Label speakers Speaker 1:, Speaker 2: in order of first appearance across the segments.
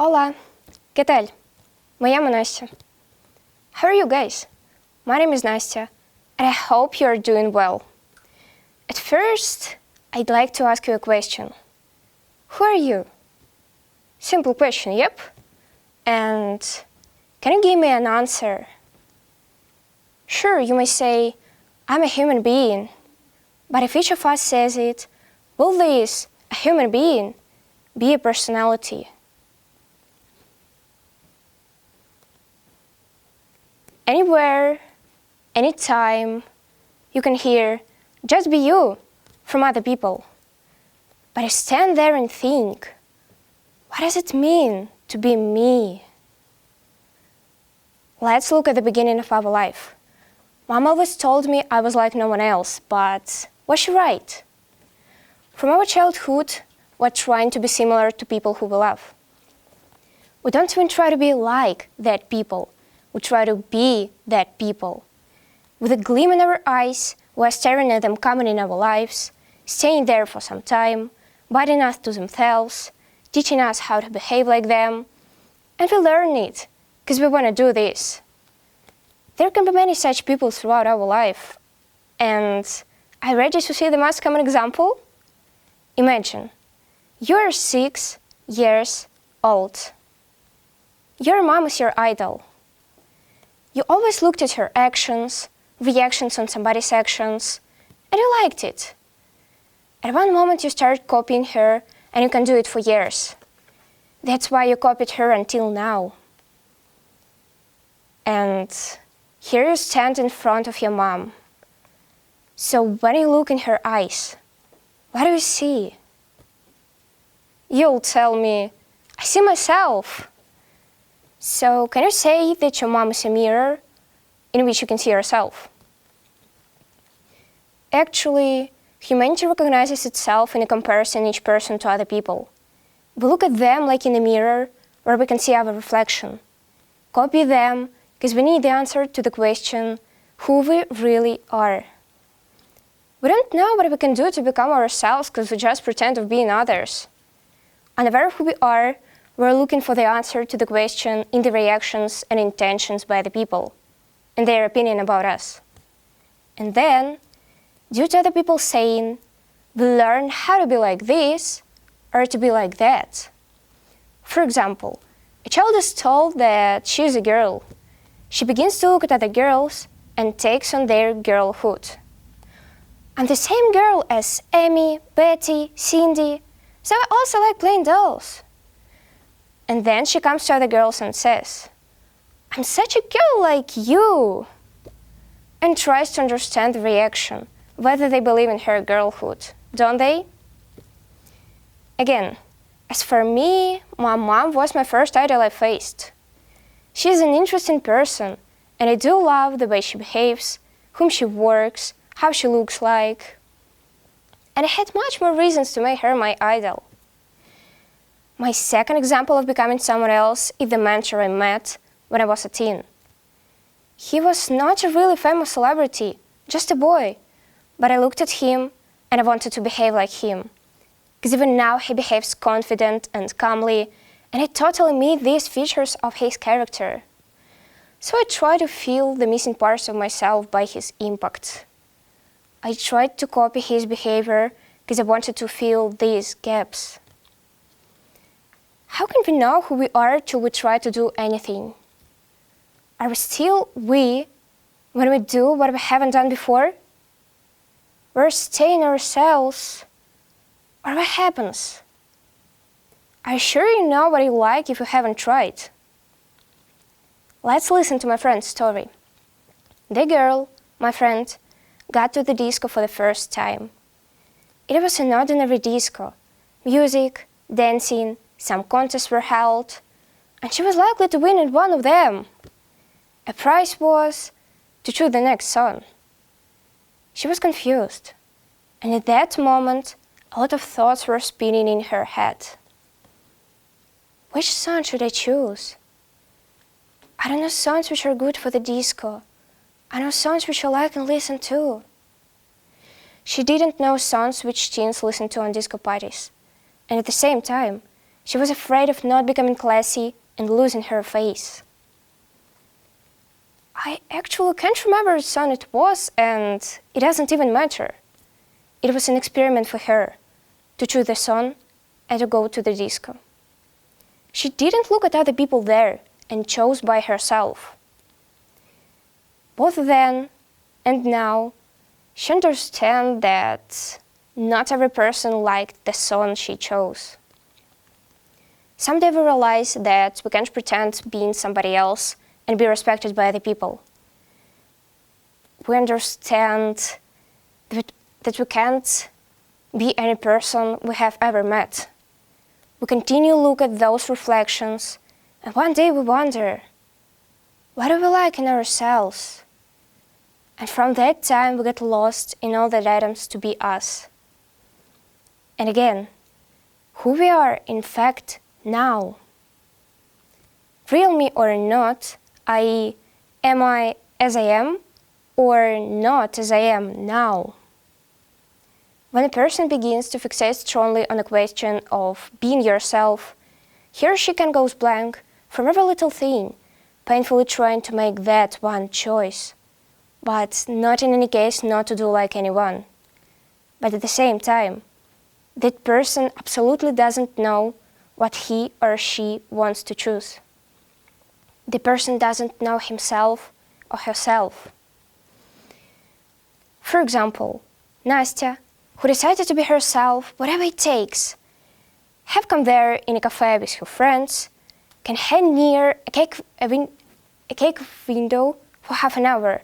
Speaker 1: Hola, ¿qué tal? Me llamo Настя. How are you guys? My name is Настя, and I hope you are doing well. At first, I'd like to ask you a question. Who are you? Simple question, yep. And can you give me an answer? Sure, you may say, I'm a human being. But if each of us says it, will this, a human being, be a personality? Anywhere, anytime, you can hear, just be you, from other people. But I stand there and think, what does it mean to be me? Let's look at the beginning of our life. Mom always told me I was like no one else, but was she right? From our childhood, we're trying to be similar to people who we love. We don't even try to be like that people. We try to be that people. With a gleam in our eyes, we're staring at them coming in our lives, staying there for some time, biting us to themselves, teaching us how to behave like them. And we learn it, because we want to do this. There can be many such people throughout our life. And are you ready to see the most common example? Imagine, you're 6 years old. Your mom is your idol. You always looked at her actions, reactions on somebody's actions, and you liked it. At one moment you started copying her, and you can do it for years. That's why you copied her until now. And here you stand in front of your mom. So when you look in her eyes, what do you see? You'll tell me, I see myself. So can you say that your mom is a mirror in which you can see yourself? Actually, humanity recognizes itself in a comparison each person to other people. We look at them like in a mirror where we can see our reflection. Copy them because we need the answer to the question, who we really are. We don't know what we can do to become ourselves because we just pretend of being others. Unaware of who we are, we're looking for the answer to the question in the reactions and intentions by the people, and their opinion about us. And then, due to other people saying, we learn how to be like this or to be like that. For example, a child is told that she is a girl. She begins to look at other girls and takes on their girlhood. I'm the same girl as Amy, Betty, Cindy, so I also like playing dolls. And then she comes to other girls and says, I'm such a girl like you, and tries to understand the reaction, whether they believe in her girlhood, don't they? Again, as for me, my mom was my first idol I faced. She's an interesting person, and I do love the way she behaves, whom she works, how she looks like. And I had much more reasons to make her my idol. My second example of becoming someone else is the mentor I met when I was a teen. He was not a really famous celebrity, just a boy, but I looked at him and I wanted to behave like him. Because even now he behaves confident and calmly, and I totally meet these features of his character. So I tried to fill the missing parts of myself by his impact. I tried to copy his behavior because I wanted to fill these gaps. How can we know who we are till we try to do anything? Are we still we when we do what we haven't done before? We're staying ourselves. Or what happens? Are you sure you know what you like if you haven't tried? Let's listen to my friend's story. The girl, my friend, got to the disco for the first time. It was an ordinary disco. Music, dancing, some contests were held, and she was likely to win at one of them. A prize was to choose the next song. She was confused, and at that moment, a lot of thoughts were spinning in her head. Which song should I choose? I don't know songs which are good for the disco. I know songs which I like and listen to. She didn't know songs which teens listen to on disco parties, and at the same time, She was afraid of not becoming classy and losing her face. I actually can't remember which song it was, and it doesn't even matter. It was an experiment for her, to choose the song and to go to the disco. She didn't look at other people there and chose by herself. Both then and now, she understands that not every person liked the song she chose. Someday we realize that we can't pretend being somebody else and be respected by other people. We understand that we can't be any person we have ever met. We continue to look at those reflections, and one day we wonder, what do we like in ourselves? And from that time we get lost in all the items to be us. And again, who we are in fact now. Real me or not, i.e., am I as I am or not as I am now? When a person begins to fixate strongly on the question of being yourself, he or she can go blank from every little thing, painfully trying to make that one choice, but not in any case not to do like anyone. But at the same time, that person absolutely doesn't know what he or she wants to choose. The person doesn't know himself or herself. For example, Nastya, who decided to be herself, whatever it takes, have come there in a cafe with her friends, can hang near a cake window for half an hour,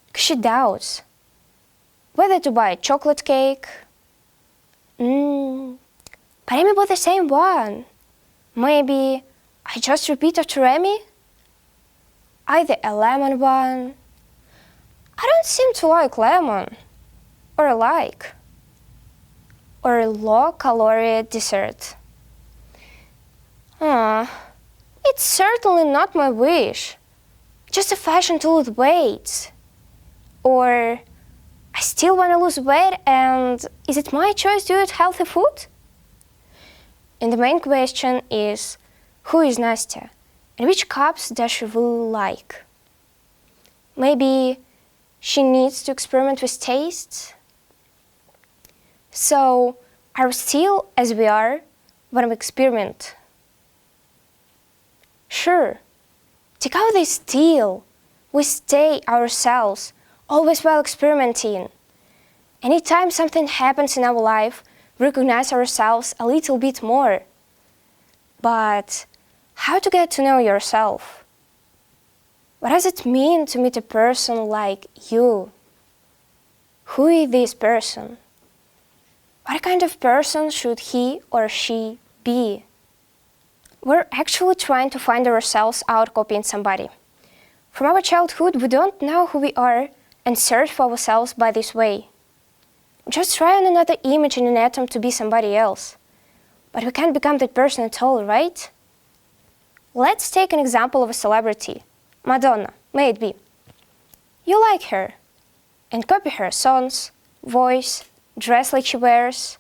Speaker 1: because she doubts whether to buy a chocolate cake, but Amy bought the same one. Maybe I just repeat after Amy? Either a lemon one. I don't seem to like lemon, or a low-calorie dessert. It's certainly not my wish. Just a fashion to lose weight. Or I still want to lose weight, and is it my choice to eat healthy food? And the main question is, who is Nastya, and which cups does she really like? Maybe she needs to experiment with tastes? So, are we still as we are when we experiment? Sure, take out the still. We stay ourselves, always while experimenting. Anytime something happens in our life, we recognize ourselves a little bit more. But how to get to know yourself? What does it mean to meet a person like you? Who is this person? What kind of person should he or she be? We're actually trying to find ourselves out copying somebody. From our childhood, we don't know who we are and search for ourselves by this way. We just try on another image in an attempt to be somebody else. But we can't become that person at all, right? Let's take an example of a celebrity. Madonna, may it be. You like her, and copy her songs, voice, dress like she wears.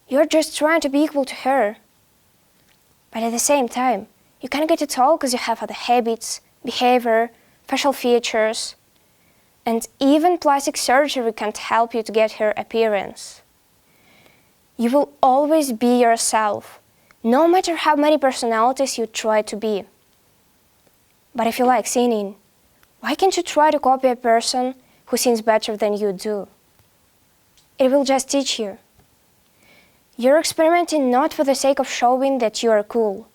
Speaker 1: You're just trying to be equal to her. But at the same time, you can't get it all because you have other habits, behavior, facial features, and even plastic surgery can't help you to get her appearance. You will always be yourself, no matter how many personalities you try to be. But if you like singing, why can't you try to copy a person who sings better than you do? It will just teach you. You're experimenting not for the sake of showing that you are cool,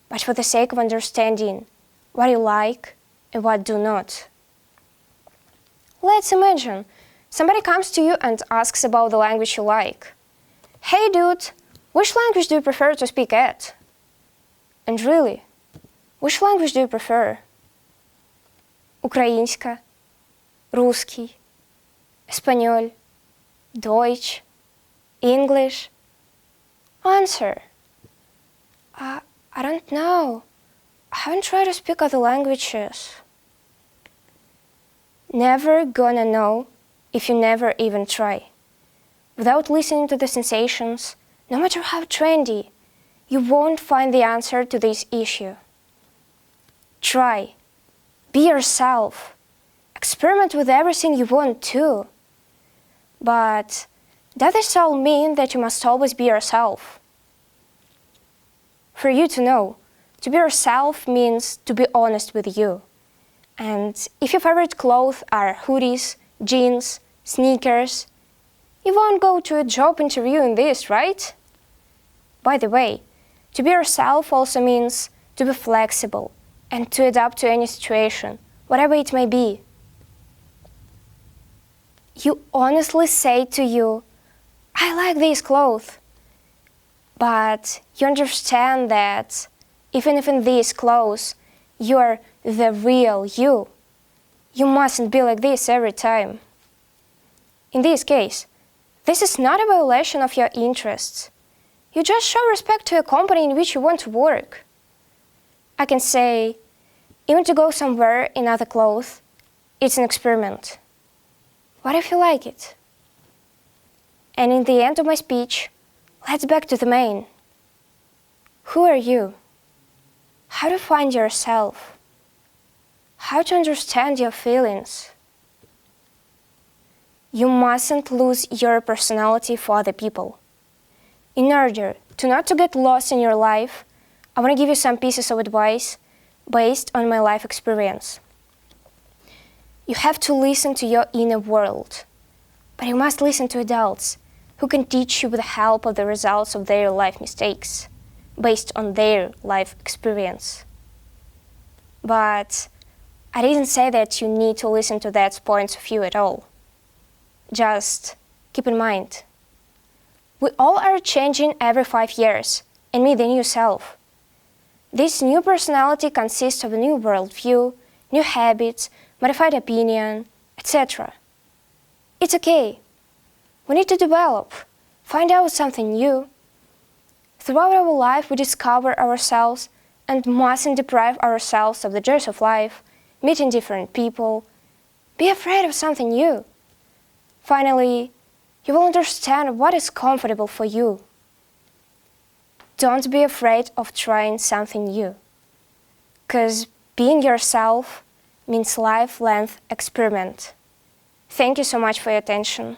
Speaker 1: but for the sake of understanding what you like and what do not. Let's imagine somebody comes to you and asks about the language you like. Hey dude, which language do you prefer to speak at? And really, which language do you prefer? Українська, русский, Espanol, Deutsch, English? Answer. I don't know. I haven't tried to speak other languages. Never gonna know if you never even try. Without listening to the sensations, no matter how trendy, you won't find the answer to this issue. Try. Be yourself. Experiment with everything you want to. But does this all mean that you must always be yourself? For you to know, to be yourself means to be honest with you. And if your favorite clothes are hoodies, jeans, sneakers, you won't go to a job interview in this, right? By the way, to be yourself also means to be flexible and to adapt to any situation, whatever it may be. You honestly say to you, I like these clothes. But you understand that even if in these clothes you're the real you, you mustn't be like this every time. In this case, this is not a violation of your interests. You just show respect to a company in which you want to work. I can say, even to go somewhere in other clothes, it's an experiment. What if you like it? And in the end of my speech, let's back to the main. Who are you? How to find yourself? How to understand your feelings? You mustn't lose your personality for other people. In order to not to get lost in your life, I want to give you some pieces of advice based on my life experience. You have to listen to your inner world, but you must listen to adults who can teach you with the help of the results of their life mistakes, based on their life experience. But I didn't say that you need to listen to that point of view at all. Just keep in mind, we all are changing every 5 years and meet the new self. This new personality consists of a new worldview, new habits, modified opinion, etc. It's okay. We need to develop, find out something new. Throughout our life, we discover ourselves and mustn't deprive ourselves of the joys of life, meeting different people. Be afraid of something new. Finally, you will understand what is comfortable for you. Don't be afraid of trying something new, because being yourself means life-length experiment. Thank you so much for your attention.